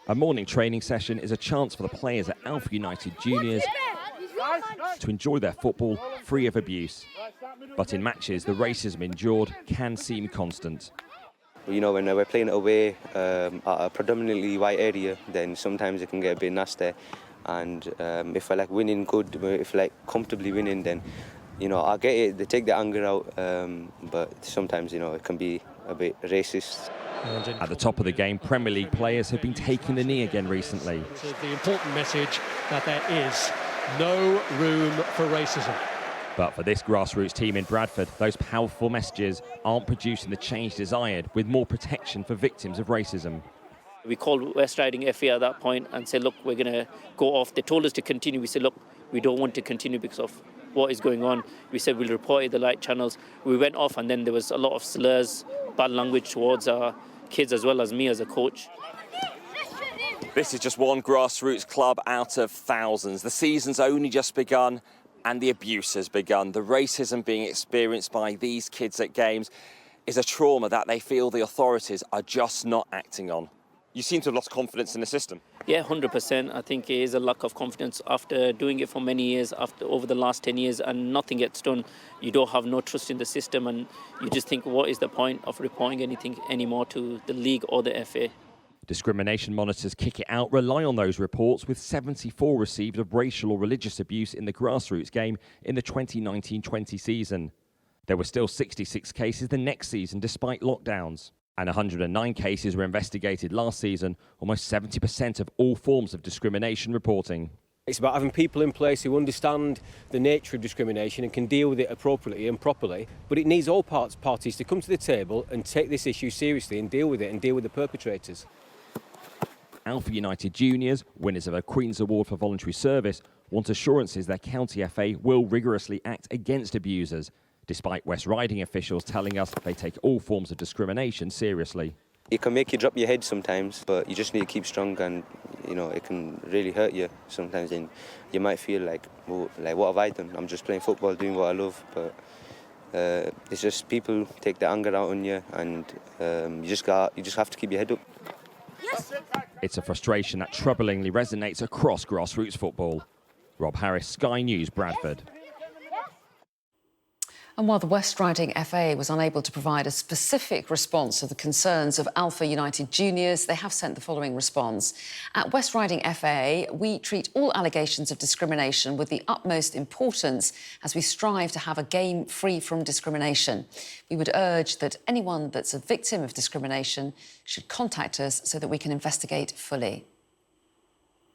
A morning training session is a chance for the players at Alpha United Juniors to enjoy their football free of abuse. But in matches, the racism endured can seem constant. You know, when we're playing away at a predominantly white area, then sometimes it can get a bit nasty. And if we're like winning good, if we're like comfortably winning, then, you know, I get it, they take the anger out, but sometimes, you know, it can be a bit racist. At the top of the game, Premier League players have been taking the knee again recently. The important message that there is no room for racism. But for this grassroots team in Bradford, those powerful messages aren't producing the change desired, with more protection for victims of racism. We called West Riding FA at that point and said, look, we're going to go off. They told us to continue. We said, look, we don't want to continue because of what is going on. We said we'll report it the light channels. We went off, and then there was a lot of slurs, bad language towards our kids as well as me as a coach. This is just one grassroots club out of thousands. The season's only just begun and the abuse has begun. The racism being experienced by these kids at games is a trauma that they feel the authorities are just not acting on. You seem to have lost confidence in the system. Yeah, 100%. I think it is a lack of confidence after doing it for many years, over the last 10 years, and nothing gets done. You don't have no trust in the system, and you just think, what is the point of reporting anything anymore to the league or the FA? Discrimination monitors Kick It Out rely on those reports, with 74 received of racial or religious abuse in the grassroots game in the 2019-20 season. There were still 66 cases the next season despite lockdowns. And 109 cases were investigated last season, almost 70% of all forms of discrimination reporting. It's about having people in place who understand the nature of discrimination and can deal with it appropriately and properly. But it needs all parties to come to the table and take this issue seriously and deal with it and deal with the perpetrators. Alpha United Juniors, winners of a Queen's Award for Voluntary Service, want assurances their county FA will rigorously act against abusers, despite West Riding officials telling us they take all forms of discrimination seriously. It can make you drop your head sometimes, but you just need to keep strong, and, you know, it can really hurt you sometimes, and you might feel like, well, what have I done? I'm just playing football, doing what I love, but it's just people take the anger out on you, and you just have to keep your head up. Yes. It's a frustration that troublingly resonates across grassroots football. Rob Harris, Sky News, Bradford. And while the West Riding FA was unable to provide a specific response to the concerns of Alpha United Juniors, they have sent the following response. At West Riding FA, we treat all allegations of discrimination with the utmost importance as we strive to have a game free from discrimination. We would urge that anyone that's a victim of discrimination should contact us so that we can investigate fully.